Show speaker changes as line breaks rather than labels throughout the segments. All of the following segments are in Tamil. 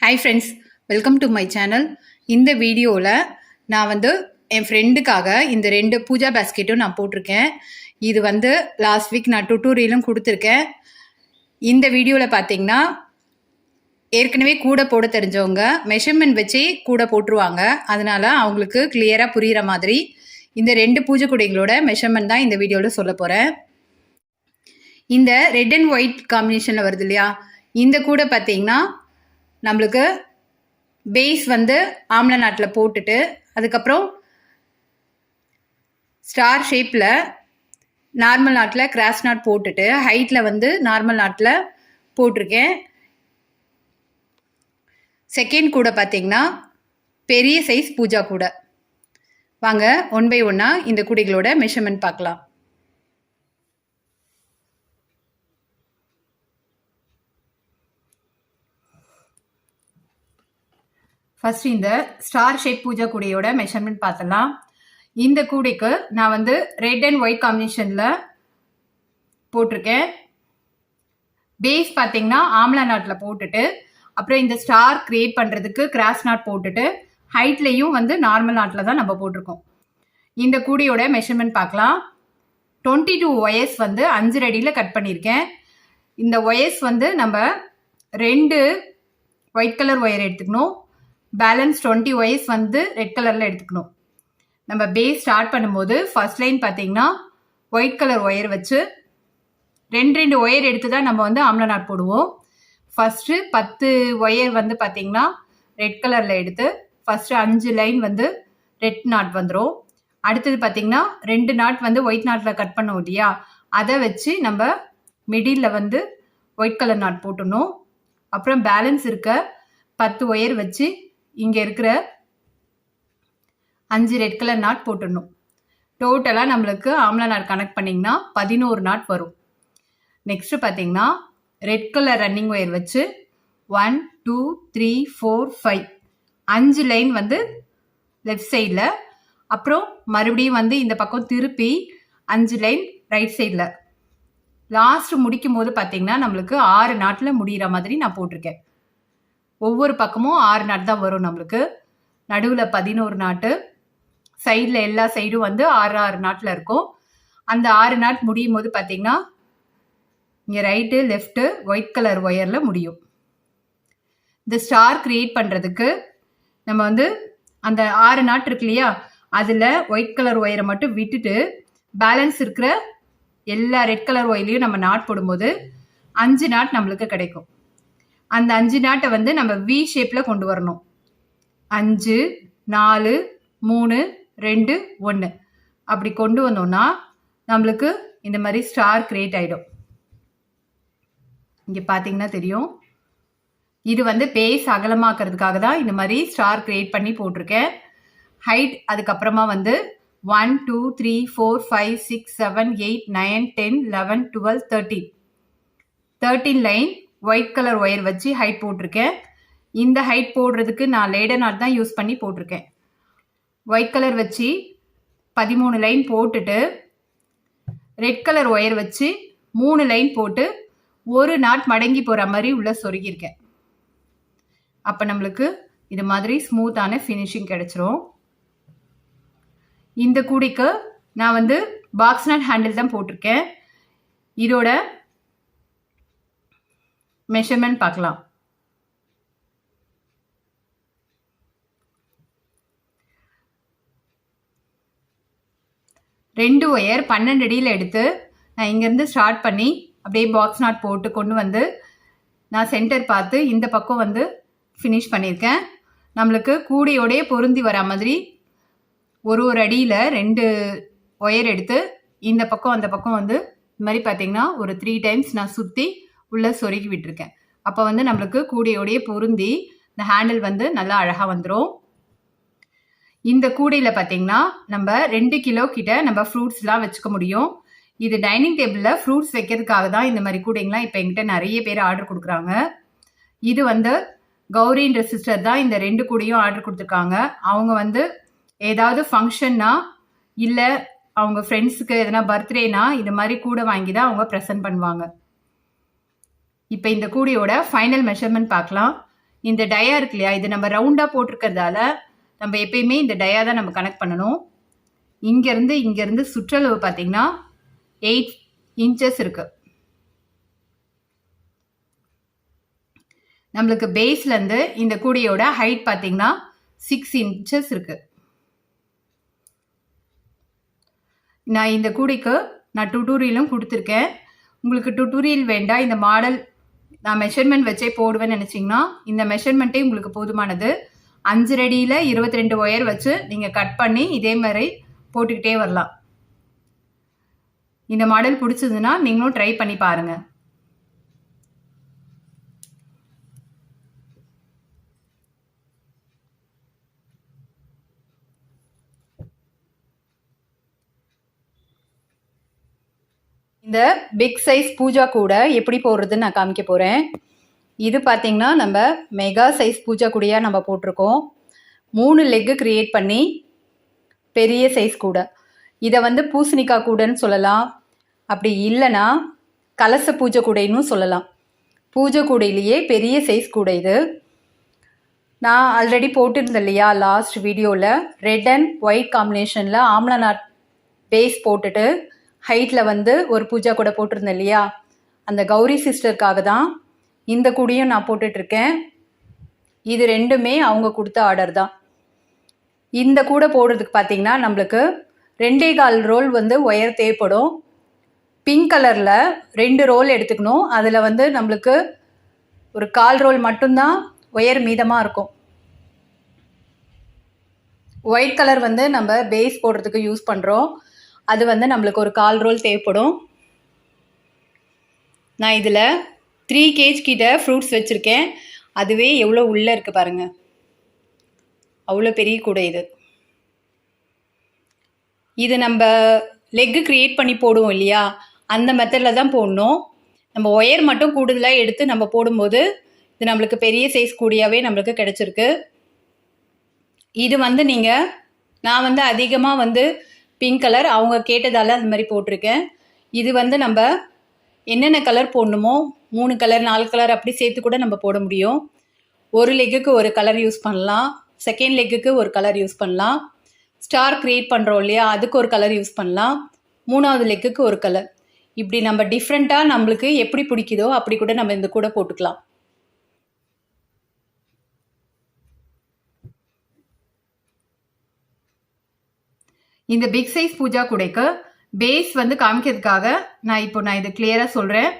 Hi friends, welcome to my channel. இந்த வீடியோவில் நான் என் ஃப்ரெண்டுக்காக இந்த 2 பூஜா பேஸ்கெட்டும் நான் போட்டிருக்கேன். இது லாஸ்ட் வீக் நான் டுட்டோரியலும் கொடுத்துருக்கேன். இந்த வீடியோவில் பார்த்தீங்கன்னா ஏற்கனவே கூட போட தெரிஞ்சவங்க மெஷர்மெண்ட் வச்சு கூட போட்டுருவாங்க. அதனால் அவங்களுக்கு கிளியராக புரிகிற மாதிரி இந்த 2 பூஜை கூடைகளோட மெஷர்மெண்ட் தான் இந்த வீடியோவில் சொல்ல போகிறேன். இந்த ரெட் அண்ட் ஒயிட் காம்பினேஷனில் வருது இல்லையா, இந்த கூடை பார்த்தீங்கன்னா நம்மளுக்கு பேஸ் ஆம்ல நாட்டில் போட்டுட்டு அதுக்கப்புறம் ஸ்டார் ஷேப்பில் நார்மல் நாட்டில் கிராஸ் நாட் போட்டுட்டு ஹைட்டில் நார்மல் நாட்டில் போட்டிருக்கேன். செகண்ட் கூட பார்த்தீங்கன்னா பெரிய சைஸ் பூஜா கூடை. வாங்க 1 by 1 இந்த கூடைகளோட மெஷர்மெண்ட் பார்க்கலாம். ஃபர்ஸ்ட் இந்த ஸ்டார் ஷேப் பூஜா கூடையோட மெஷர்மெண்ட் பார்த்தலாம். இந்த கூடைக்கு நான் ரெட் அண்ட் ஒயிட் காம்பினேஷனில் போட்டிருக்கேன். பேஸ் பார்த்தீங்கன்னா ஆம்லா நாட்டில் போட்டுட்டு அப்புறம் இந்த ஸ்டார் கிரியேட் பண்ணுறதுக்கு கிராஸ் நாட் போட்டுட்டு ஹைட்லேயும் நார்மல் நாட்டில் தான் நம்ம போட்டிருக்கோம். இந்த கூடையோட மெஷர்மெண்ட் பார்க்கலாம். 22 ஒயர்ஸ் 5 அடியில் கட் பண்ணியிருக்கேன். இந்த ஒயர்ஸ் நம்ம 2 ஒயிட் கலர் ஒயர் எடுத்துக்கணும். பேலன்ஸ் 20 ஒயர்ஸ் ரெட் கலரில் எடுத்துக்கணும். நம்ம பேஸ் ஸ்டார்ட் பண்ணும்போது ஃபர்ஸ்ட் லைன் பார்த்தீங்கன்னா ஒயிட் கலர் ஒயர் வச்சு 2 ஒயர் எடுத்து தான் நம்ம ஆம்லா நாட் போடுவோம். ஃபஸ்ட்டு 10 ஒயர் பார்த்தீங்கன்னா ரெட் கலரில் எடுத்து ஃபஸ்ட்டு 5 லைன் ரெட் நாட் வந்துடும். அடுத்தது பார்த்தீங்கன்னா 2 நாட் ஒயிட் நாட்டில் கட் பண்ணோம் இல்லையா, அதை வச்சு நம்ம மிடில் ஒயிட் கலர் நாட் போட்டுடணும். அப்புறம் பேலன்ஸ் இருக்க 10 ஒயர் வச்சு இங்கே இருக்கிற 5 ரெட் கலர் நாட் போட்டுடணும். டோட்டலாக நம்மளுக்கு ஆம்லா நாட் கனெக்ட் பண்ணிங்கன்னா 11 நாட் வரும். நெக்ஸ்ட்டு பார்த்தீங்கன்னா ரெட் கலர் ரன்னிங் ஒயர் வச்சு 1 2 3 4 5 5 லைன் லெஃப்ட் சைடில், அப்புறம் மறுபடியும் இந்த பக்கம் திருப்பி 5 லைன் ரைட் சைடில். லாஸ்ட் முடிக்கும் போது பார்த்தீங்கன்னா நம்மளுக்கு 6 நாட்டில் முடிகிற மாதிரி நான் போட்டிருக்கேன். ஒவ்வொரு பக்கமும் 6 நாட் தான் வரும். நம்மளுக்கு நடுவில் 11 நாட்டு, சைடில் எல்லா சைடும் 6 நாட்டில் இருக்கும். அந்த 6 நாட் முடியும் போது பார்த்தீங்கன்னா இங்கே ரைட்டு லெஃப்ட்டு ஒயிட் கலர் ஒயரில் முடியும். இந்த ஸ்டார் கிரியேட் பண்ணுறதுக்கு நம்ம அந்த 6 நாட் இருக்கு இல்லையா, அதில் ஒயிட் கலர் ஒயரை மட்டும் விட்டுட்டு பேலன்ஸ் இருக்கிற எல்லா ரெட் கலர் ஒயர்லையும் நம்ம நாட் போடும்போது 5 நாட் நம்மளுக்கு கிடைக்கும். அந்த 5 நாட்டை நம்ம வி ஷேப்பில் கொண்டு வரணும். 5 4 3 2 1 அப்படி கொண்டு வந்தோம்னா நம்மளுக்கு இந்த மாதிரி ஸ்டார் கிரியேட் ஆகிடும். இங்கே பார்த்தீங்கன்னா தெரியும். இது பேஸ் அகலமாக்குறதுக்காக தான் இந்த மாதிரி ஸ்டார் கிரியேட் பண்ணி போட்டிருக்கேன். ஹைட் அதுக்கப்புறமா 1 2 3 4 5 6 7 8 9 10 11 12 13 லைன் ஒயிட் கலர் ஒயர் வச்சு ஹைட் போட்டிருக்கேன். இந்த ஹைட் போடுறதுக்கு நான் லேடர் நாட் தான் யூஸ் பண்ணி போட்டிருக்கேன். ஒயிட் கலர் வச்சு 13 லைன் போட்டுட்டு ரெட் கலர் ஒயர் வச்சு 3 லைன் போட்டு ஒரு நாட் மடங்கி போகிற மாதிரி உள்ள சொருகியிருக்கேன். அப்போ நம்மளுக்கு இது மாதிரி ஸ்மூத்தான ஃபினிஷிங் கிடைச்சிரும். இந்த கூடைக்கு நான் பாக்ஸ் நாட் ஹேண்டில் தான் போட்டிருக்கேன். இதோட மெஷர்மெண்ட் பார்க்கலாம். ரெண்டு ஒயர் 12 அடியில் எடுத்து நான் இங்கேருந்து ஸ்டார்ட் பண்ணி அப்படியே பாக்ஸ் நாட் போட்டு கொண்டு நான் சென்டர் பார்த்து இந்த பக்கம் ஃபினிஷ் பண்ணியிருக்கேன். நம்மளுக்கு கூடையோடையே பொருந்தி வர மாதிரி ஒரு அடியில் 2 ஒயர் எடுத்து இந்த பக்கம் அந்த பக்கம் இந்த மாதிரி பார்த்தீங்கன்னா ஒரு 3 டைம்ஸ் நான் சுற்றி உள்ளே சொருகி விட்டுருக்கேன். அப்போ நம்மளுக்கு கூடையோடையே பொருந்தி இந்த ஹேண்டில் நல்லா அழகாக வந்துடும். இந்த கூடையில் பார்த்தீங்கன்னா நம்ம 2 கிலோ கிட்ட நம்ம ஃப்ரூட்ஸ்லாம் வச்சுக்க முடியும். இது டைனிங் டேபிளில் ஃப்ரூட்ஸ் வைக்கிறதுக்காக தான் இந்த மாதிரி கூடைங்களாம் இப்போ எங்கிட்ட நிறைய பேர் ஆர்டர் கொடுக்குறாங்க. இது கௌரின்ற சிஸ்டர் தான் இந்த 2 கூடையும் ஆர்டர் கொடுத்துருக்காங்க. அவங்க ஏதாவது ஃபங்க்ஷன்னா இல்லை அவங்க ஃப்ரெண்ட்ஸுக்கு எதனா பர்த்டேனா இது மாதிரி கூடை வாங்கி தான் அவங்க ப்ரெசென்ட் பண்ணுவாங்க. இப்போ இந்த கூடையோட ஃபைனல் மெஷர்மெண்ட் பார்க்கலாம். இந்த டயா இருக்கு இல்லையா, இது நம்ம ரவுண்டாக போட்டிருக்கிறதால நம்ம எப்பயுமே இந்த டயா தான் நம்ம கனெக்ட் பண்ணணும். இங்கேருந்து சுற்றளவு பார்த்தீங்கன்னா 8 inches இருக்குது. நம்மளுக்கு பேஸ்லேருந்து இந்த கூடையோட ஹைட் பார்த்தீங்கன்னா 6 inches இருக்குது. நான் இந்த கூடைக்கு டுட்டோரியலும் கொடுத்துருக்கேன். உங்களுக்கு டுட்டோரியல் வேண்டாம், இந்த மாடல் நான் மெஷர்மெண்ட் வச்சே போடுவேன்னு நினச்சிங்கன்னா இந்த மெஷர்மெண்ட்டே உங்களுக்கு போதுமானது. 5 அடியில் 22 ஒயர் வச்சு நீங்கள் கட் பண்ணி இதே மாதிரி போட்டுக்கிட்டே வரலாம். இந்த மாடல் பிடிச்சதுன்னா நீங்களும் ட்ரை பண்ணி பாருங்கள். இந்த பிக் சைஸ் பூஜா கூட எப்படி போடுறதுன்னு நான் காமிக்க போகிறேன். இது பார்த்திங்கன்னா நம்ம மெகா சைஸ் பூஜா கூடையாக நம்ம போட்டிருக்கோம். 3 லெக்கு க்ரியேட் பண்ணி பெரிய சைஸ் கூடை. இதை வந்து பூசணிக்காய் கூடைன்னு சொல்லலாம், அப்படி இல்லைன்னா கலச பூஜை கூடைன்னு சொல்லலாம். பூஜை கூடையிலேயே பெரிய சைஸ் கூடை இது. நான் ஆல்ரெடி போட்டிருந்தேன் இல்லையா லாஸ்ட் வீடியோவில், ரெட் அண்ட் ஒயிட் காம்பினேஷனில் ஆம்லா நாட் பேஸ் போட்டுட்டு ஹைட்டில் வந்து ஒரு பூஜா கூட போட்டிருந்தேன் இல்லையா, அந்த கௌரி சிஸ்டருக்காக தான் இந்த கூடையும் நான் போட்டுட்ருக்கேன். இது ரெண்டுமே அவங்க கொடுத்த ஆர்டர் தான். இந்த கூடை போடுறதுக்கு பார்த்திங்கன்னா நம்மளுக்கு 2.25 ரோல் வந்து ஒயர் தேவைப்படும். பிங்க் கலரில் 2 ரோல் எடுத்துக்கணும். அதில் வந்து நம்மளுக்கு ஒரு 1/4 ரோல் மட்டும்தான் ஒயர் மீதமாக இருக்கும். ஒயிட் கலர் வந்து நம்ம பேஸ் போடுறதுக்கு யூஸ் பண்ணுறோம். அது வந்து நம்மளுக்கு ஒரு 1/4 ரோல் தேவைப்படும். நான் இதில் 3 kg கிட்ட ஃப்ரூட்ஸ் வச்சுருக்கேன். அதுவே எவ்வளோ உள்ளே இருக்குது பாருங்கள், அவ்வளோ பெரிய கூடை இது. இது நம்ம லெக்கு க்ரியேட் பண்ணி போடுவோம் இல்லையா, அந்த மெத்தடில் தான் போடணும். நம்ம ஒயர் மட்டும் கூடுதலாக எடுத்து நம்ம போடும்போது இது நம்மளுக்கு பெரிய சைஸ் கூடையாகவே நம்மளுக்கு கிடச்சிருக்கு. இது வந்து நான் வந்து அதிகமாக வந்து பிங்க் கலர் அவங்க கேட்டதால் அது மாதிரி போட்டிருக்கேன். இது வந்து நம்ம என்னென்ன கலர் போடணுமோ 3 கலர் 4 கலர் அப்படி சேர்த்து கூட நம்ம போட முடியும். ஒரு லெக்குக்கு ஒரு கலர் யூஸ் பண்ணலாம், செகண்ட் லெக்குக்கு ஒரு கலர் யூஸ் பண்ணலாம், ஸ்டார் க்ரியேட் பண்ணுறோம் இல்லையா அதுக்கு ஒரு கலர் யூஸ் பண்ணலாம், 3வது லெக்குக்கு ஒரு கலர். இப்படி நம்ம டிஃப்ரெண்ட்டாக நம்மளுக்கு எப்படி பிடிக்குதோ அப்படி கூட நம்ம இந்த கூட போட்டுக்கலாம். இந்த பிக் சைஸ் பூஜா கூடைக்கு பேஸ் வந்து காமிக்கிறதுக்காக நான் இதை கிளியராக சொல்கிறேன்.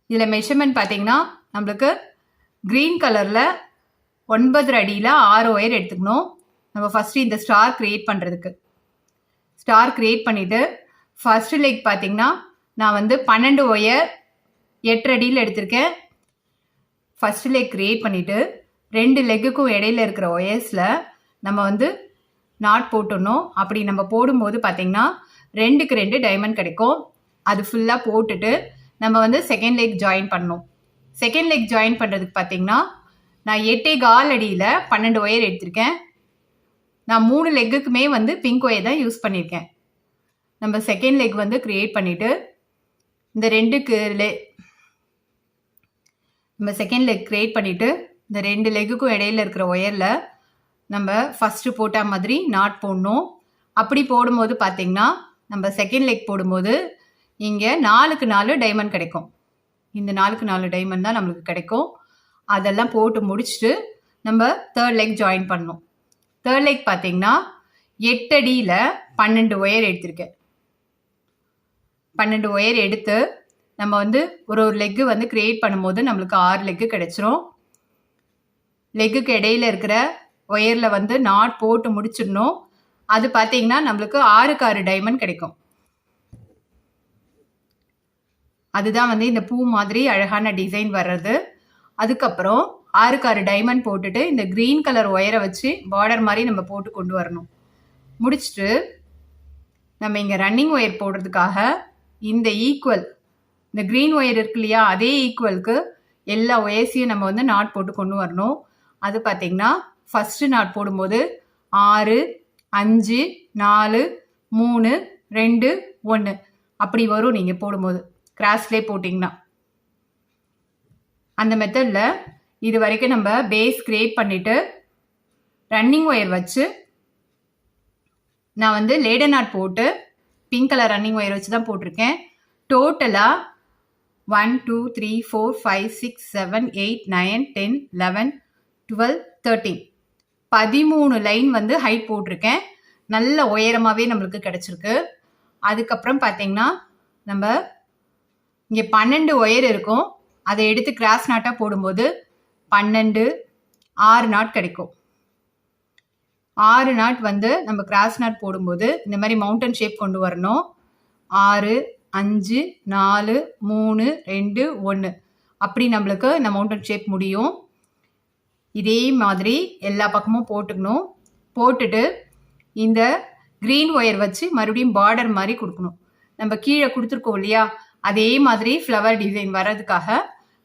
இதில் மெஷர்மெண்ட் பார்த்தீங்கன்னா நம்மளுக்கு க்ரீன் கலரில் 9 அடியில் 6 ஒயர் எடுத்துக்கணும். நம்ம ஃபஸ்ட்டு இந்த ஸ்டார் க்ரியேட் பண்ணுறதுக்கு ஸ்டார் க்ரியேட் பண்ணிவிட்டு ஃபஸ்ட்டு லெக் பார்த்திங்கன்னா நான் வந்து 12 ஒயர் 8 அடியில் எடுத்திருக்கேன். ஃபஸ்ட்டு லெக் க்ரியேட் பண்ணிவிட்டு 2 லெக்குக்கும் இடையில இருக்கிற ஒயர்ஸில் நம்ம வந்து நாட் போட்டுடணும். அப்படி நம்ம போடும்போது பார்த்திங்கன்னா 2க்கு 2 டைமண்ட் கிடைக்கும். அது ஃபுல்லாக போட்டுட்டு நம்ம வந்து செகண்ட் லெக் ஜாயின் பண்ணணும். செகண்ட் லெக் ஜாயின் பண்ணுறதுக்கு பார்த்திங்கன்னா நான் 8.25 அடியில் 12 ஒயர் எடுத்திருக்கேன். நான் 3 லெக்குக்குமே வந்து பிங்க் ஒயர் தான் யூஸ் பண்ணியிருக்கேன். நம்ம செகண்ட் லெக் வந்து க்ரியேட் பண்ணிவிட்டு இந்த 2க்கு நம்ம செகண்ட் லெக் க்ரியேட் பண்ணிவிட்டு இந்த 2 லெக்குக்கும் இடையில இருக்கிற ஒயரில் நம்ம ஃபஸ்ட்டு போட்ட மாதிரி நாட் போடணும். அப்படி போடும்போது பார்த்திங்கன்னா நம்ம செகண்ட் லெக் போடும்போது இங்கே 4க்கு 4 டைமண்ட் கிடைக்கும். இந்த 4க்கு 4 டைமண்ட் தான் நம்மளுக்கு கிடைக்கும். அதெல்லாம் போட்டு முடிச்சுட்டு நம்ம தேர்ட் லெக் ஜாயின் பண்ணணும். தேர்ட் லெக் பார்த்திங்கன்னா 8 அடியில் 12 ஒயர் எடுத்திருக்கேன். 12 ஒயர் எடுத்து நம்ம வந்து ஒரு லெக்கு வந்து க்ரியேட் பண்ணும்போது நம்மளுக்கு 6 லெக்கு கிடைச்சிரும். லெக்குக்கு இடையில இருக்கிற ஒயரில் வந்து நாட் போட்டு முடிச்சிடணும். அது பார்த்தீங்கன்னா நம்மளுக்கு 6க்கு 6 டைமண்ட் கிடைக்கும். அதுதான் வந்து இந்த பூ மாதிரி அழகான டிசைன் வர்றது. அதுக்கப்புறம் 6க்கு 6 டைமண்ட் போட்டுட்டு இந்த க்ரீன் கலர் ஒயரை வச்சு பார்டர் மாதிரி நம்ம போட்டு கொண்டு வரணும். முடிச்சுட்டு நம்ம இங்கே ரன்னிங் ஒயர் போடுறதுக்காக இந்த இந்த க்ரீன் ஒயர் இருக்கு இல்லையா, அதே ஈக்குவலுக்கு எல்லா ஒயர்ஸையும் நம்ம வந்து நாட் போட்டு கொண்டு வரணும். அது பார்த்திங்கன்னா ஃபஸ்ட்டு நாட் போடும்போது 6 5 4 3 2 1 அப்படி வரும். நீங்கள் போடும்போது கிராஸ்லேயே போட்டிங்கன்னா அந்த மெத்தடில் இது வரைக்கும் நம்ம பேஸ் கிரியேட் பண்ணிவிட்டு ரன்னிங் ஒயர் வச்சு நான் வந்து லேடர் நாட் போட்டு பிங்க் கலர் ரன்னிங் ஒயர் வச்சு தான் போட்டிருக்கேன். டோட்டலாக 1 2 3 4 5 6 7 8 9 10 11 12 13 13 லைன் வந்து ஹைட் போட்டிருக்கேன். நல்ல உயரமாகவே நம்மளுக்கு கிடச்சிருக்கு. அதுக்கப்புறம் பார்த்தீங்கன்னா நம்ம இங்கே 12 ஒயர் இருக்கும். அதை எடுத்து கிராஸ் நாட்டாக போடும்போது 12 6 நாட் கிடைக்கும். 6 நாட் வந்து நம்ம கிராஸ் நாட் போடும்போது இந்த மாதிரி மவுண்டன் ஷேப் கொண்டு வரணும். 6 5 4 3 2 1 அப்படி நம்மளுக்கு இந்த மவுண்டன் ஷேப் முடியும். இதே மாதிரி எல்லா பக்கமும் போட்டுக்கணும். போட்டுட்டு இந்த க்ரீன் ஒயர் வச்சு மறுபடியும் பார்டர் மாதிரி கொடுக்கணும். நம்ம கீழே கொடுத்துருக்கோம் இல்லையா, அதே மாதிரி ஃப்ளவர் டிசைன் வர்றதுக்காக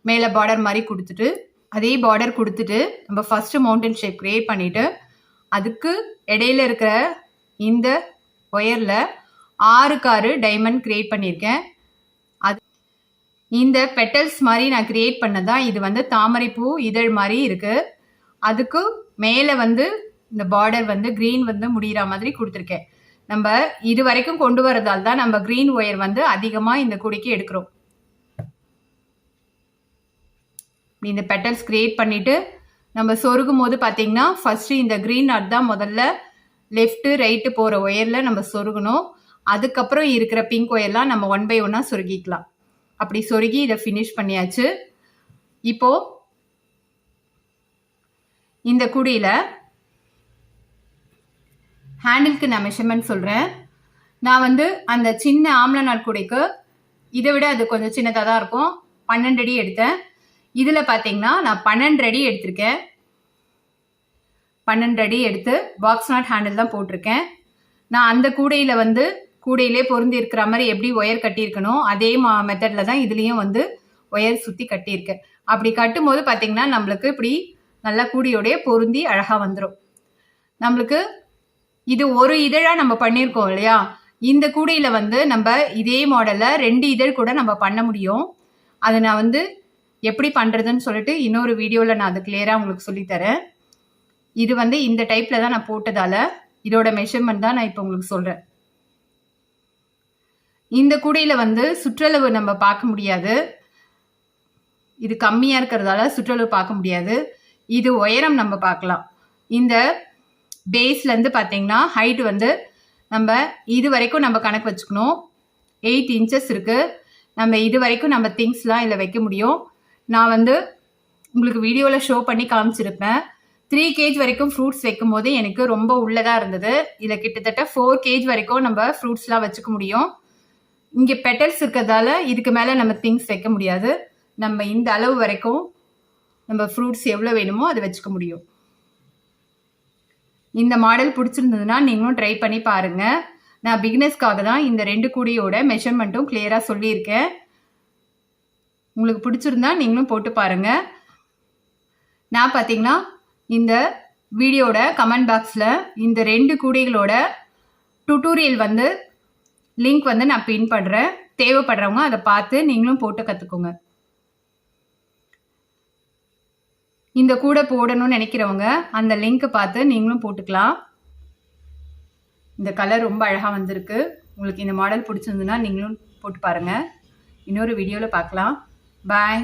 மேலே பார்டர் மாதிரி கொடுத்துட்டு அதே பார்டர் கொடுத்துட்டு நம்ம ஃபஸ்ட்டு மவுண்டன் ஷேப் க்ரியேட் பண்ணிவிட்டு அதுக்கு இடையில இருக்கிற இந்த ஒயரில் 6க்கு 6 டைமண்ட் கிரியேட் பண்ணியிருக்கேன். அது இந்த பெட்டல்ஸ் மாதிரி நான் கிரியேட் பண்ணதான் இது வந்து தாமரைப்பூ இதழ் மாதிரி இருக்குது. அதுக்கு மேலே வந்து இந்த பார்டர் வந்து க்ரீன் வந்து முடிகிற மாதிரி கொடுத்துருக்கேன். நம்ம இது வரைக்கும் கொண்டு வரதால் தான் நம்ம க்ரீன் ஒயர் வந்து அதிகமாக இந்த குடிக்கு எடுக்கிறோம். இந்த பெட்டல்ஸ் கிரியேட் பண்ணிவிட்டு நம்ம சொருகும் போது பார்த்தீங்கன்னா ஃபஸ்ட்டு இந்த க்ரீன் நாட் தான் முதல்ல லெஃப்ட்டு ரைட்டு போகிற ஒயரில் நம்ம சொருகணும். அதுக்கப்புறம் இருக்கிற பிங்க் ஒயர்லாம் நம்ம 1 by 1 சொருகிக்கலாம். அப்படி சொருகி இதை ஃபினிஷ் பண்ணியாச்சு. இப்போது இந்த குடியில் ஹேண்டிலுக்கு நான் மெஷர்மெண்ட் சொல்கிறேன். நான் வந்து அந்த சின்ன ஆம்லா நாட் குடைக்கு இதை விட அது கொஞ்சம் சின்னதாக தான் இருக்கும். 12 அடி எடுத்தேன். இதில் பார்த்தீங்கன்னா நான் 12 அடி எடுத்திருக்கேன். 12 அடி எடுத்து பாக்ஸ் நாட் ஹேண்டில் தான் போட்டிருக்கேன். நான் அந்த கூடையில் வந்து கூடையிலே பொருந்தி இருக்கிற மாதிரி எப்படி ஒயர் கட்டியிருக்கணும் அதே மெத்தடில் தான் இதுலேயும் வந்து ஒயர் சுற்றி கட்டியிருக்கேன். அப்படி கட்டும் போது பார்த்தீங்கன்னா நம்மளுக்கு இப்படி நல்லா கூடையோடைய பொருந்தி அழகாக வந்துடும். நம்மளுக்கு இது ஒரு இதழாக நம்ம பண்ணியிருக்கோம் இல்லையா, இந்த கூடையில் வந்து நம்ம இதே மாடலில் 2 இதழ் கூட நம்ம பண்ண முடியும். அதை நான் வந்து எப்படி பண்ணுறதுன்னு சொல்லிட்டு இன்னொரு வீடியோவில் நான் அது கிளியராக உங்களுக்கு சொல்லித்தரேன். இது வந்து இந்த டைப்பில் தான் நான் போட்டதால் இதோட மெஷர்மெண்ட் தான் நான் இப்போ உங்களுக்கு சொல்கிறேன். இந்த கூடையில் வந்து சுற்றளவு நம்ம பார்க்க முடியாது. இது கம்மியாக இருக்கிறதால சுற்றளவு பார்க்க முடியாது. இது உயரம் நம்ம பார்க்கலாம். இந்த பேஸ்லேருந்து பார்த்தீங்கன்னா ஹைட் வந்து நம்ம இது வரைக்கும் நம்ம கணக்கு வச்சுக்கணும். 8 inches இருக்குது. நம்ம இது வரைக்கும் நம்ம திங்ஸ்லாம் இதில் வைக்க முடியும். நான் வந்து உங்களுக்கு வீடியோவில் ஷோ பண்ணி காமிச்சிருப்பேன். 3 kg வரைக்கும் ஃப்ரூட்ஸ் வைக்கும் போது எனக்கு ரொம்ப உள்ளதாக இருந்தது. இதில் கிட்டத்தட்ட 4 kg வரைக்கும் நம்ம ஃப்ரூட்ஸ்லாம் வச்சுக்க முடியும். இங்கே பெட்டல்ஸ் இருக்கிறதால இதுக்கு மேலே நம்ம திங்ஸ் வைக்க முடியாது. நம்ம இந்த அளவு வரைக்கும் நம்ம ஃப்ரூட்ஸ் எவ்வளோ வேணுமோ அதை வச்சுக்க முடியும். இந்த மாடல் பிடிச்சிருந்ததுன்னா நீங்களும் ட்ரை பண்ணி பாருங்கள். நான் பிகினர்ஸ்க்காக தான் இந்த 2 கூடையோட மெஷர்மெண்ட்டும் கிளியராக சொல்லியிருக்கேன். உங்களுக்கு பிடிச்சிருந்தா நீங்களும் போட்டு பாருங்கள். நான் பார்த்தீங்கன்னா இந்த வீடியோட கமெண்ட் பாக்ஸில் இந்த 2 கூடைகளோட டுட்டோரியல் வந்து லிங்க் வந்து நான் பின் பண்ணுறேன். தேவைப்படுறவங்க அதை பார்த்து நீங்களும் போட்டு கற்றுக்கோங்க. இந்த கூடை போடணும்னு நினைக்கிறவங்க அந்த லிங்க்கை பார்த்து நீங்களும் போட்டுக்கலாம். இந்த கலர் ரொம்ப அழகாக வந்திருக்கு. உங்களுக்கு இந்த மாடல் பிடிச்சிருந்துன்னா நீங்களும் போட்டு பாருங்கள். இன்னொரு வீடியோவில் பார்க்கலாம். பாய்.